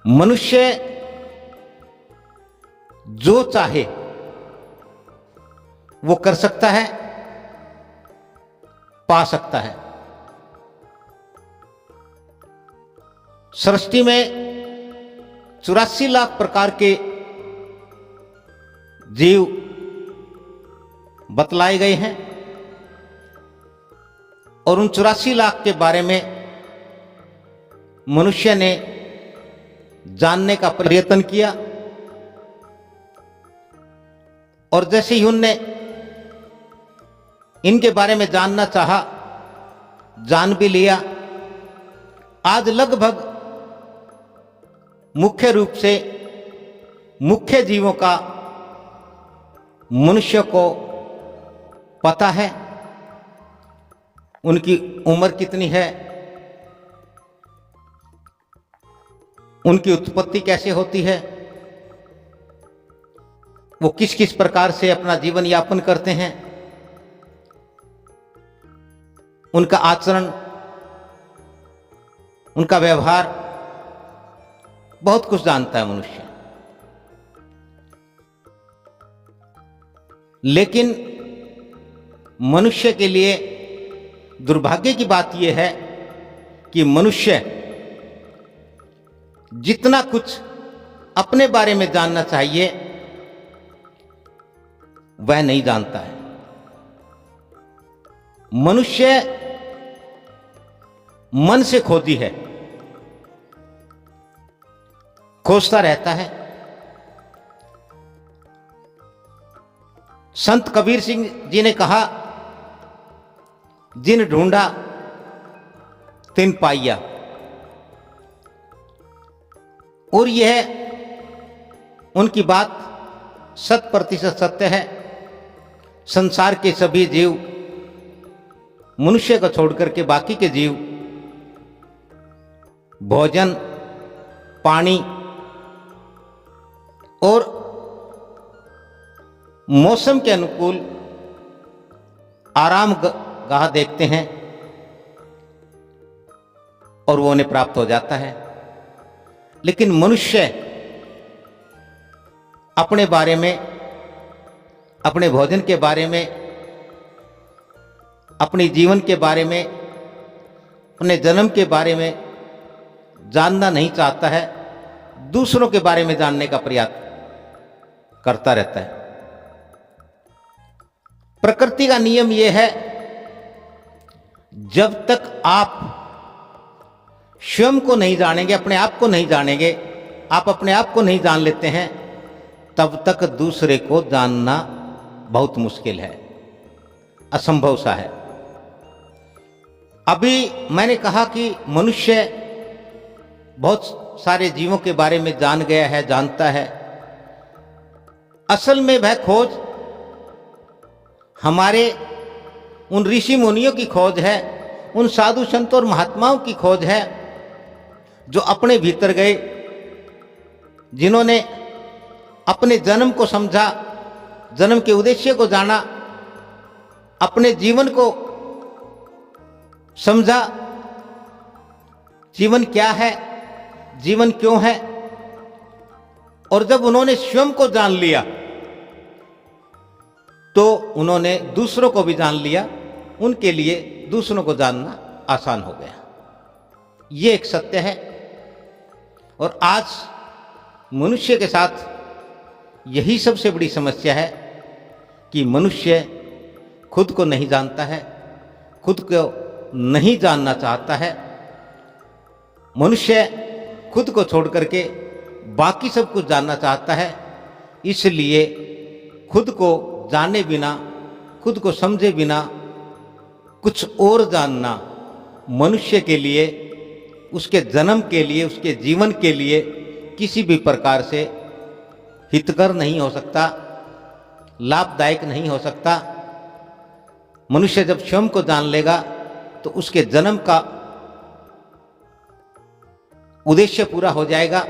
मनुष्य जो चाहे वो कर सकता है, पा सकता है। सृष्टि में 84 लाख प्रकार के जीव बतलाए गए हैं और उन 84 लाख के बारे में मनुष्य ने जानने का प्रयत्न किया और जैसे ही उनने इनके बारे में जानना चाहा, जान भी लिया। आज लगभग मुख्य रूप से मुख्य जीवों का मनुष्य को पता है, उनकी उम्र कितनी है, उनकी उत्पत्ति कैसे होती है, वो किस किस प्रकार से अपना जीवन यापन करते हैं, उनका आचरण, उनका व्यवहार, बहुत कुछ जानता है मनुष्य। लेकिन मनुष्य के लिए दुर्भाग्य की बात यह है कि मनुष्य जितना कुछ अपने बारे में जानना चाहिए वह नहीं जानता है। मनुष्य मन से खोजी है, खोजता रहता है। संत कबीर सिंह जी ने कहा, जिन ढूंढा तिन पाइया। और यह उनकी बात 100% सत्य है। संसार के सभी जीव, मनुष्य को छोड़कर के बाकी के जीव भोजन, पानी और मौसम के अनुकूल आराम गाह देखते हैं और वो उन्हें प्राप्त हो जाता है। लेकिन मनुष्य अपने बारे में, अपने भोजन के बारे में, अपने जीवन के बारे में, अपने जन्म के बारे में जानना नहीं चाहता है, दूसरों के बारे में जानने का प्रयास करता रहता है। प्रकृति का नियम यह है, जब तक आप स्वयं को नहीं जानेंगे, अपने आप को नहीं जानेंगे, आप अपने आप को नहीं जान लेते हैं, तब तक दूसरे को जानना बहुत मुश्किल है, असंभव सा है। अभी मैंने कहा कि मनुष्य बहुत सारे जीवों के बारे में जान गया है, जानता है। असल में वह खोज हमारे उन ऋषि मुनियों की खोज है, उन साधु संतों और महात्माओं की खोज है, जो अपने भीतर गए, जिन्होंने अपने जन्म को समझा, जन्म के उद्देश्य को जाना, अपने जीवन को समझा, जीवन क्या है, जीवन क्यों है। और जब उन्होंने स्वयं को जान लिया तो उन्होंने दूसरों को भी जान लिया, उनके लिए दूसरों को जानना आसान हो गया। ये एक सत्य है। और आज मनुष्य के साथ यही सबसे बड़ी समस्या है कि मनुष्य खुद को नहीं जानता है, खुद को नहीं जानना चाहता है। मनुष्य खुद को छोड़ करके बाकी सब कुछ जानना चाहता है। इसलिए खुद को जाने बिना, खुद को समझे बिना कुछ और जानना मनुष्य के लिए, उसके जन्म के लिए, उसके जीवन के लिए किसी भी प्रकार से हितकर नहीं हो सकता, लाभदायक नहीं हो सकता। मनुष्य जब स्वयं को जान लेगा तो उसके जन्म का उद्देश्य पूरा हो जाएगा,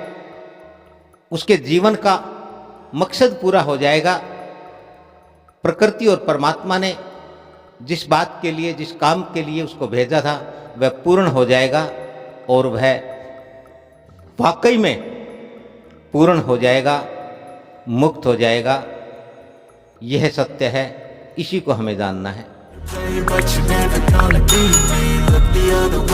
उसके जीवन का मकसद पूरा हो जाएगा। प्रकृति और परमात्मा ने जिस बात के लिए, जिस काम के लिए उसको भेजा था, वह पूर्ण हो जाएगा और वह वाकई में पूर्ण हो जाएगा, मुक्त हो जाएगा। यह सत्य है, इसी को हमें जानना है।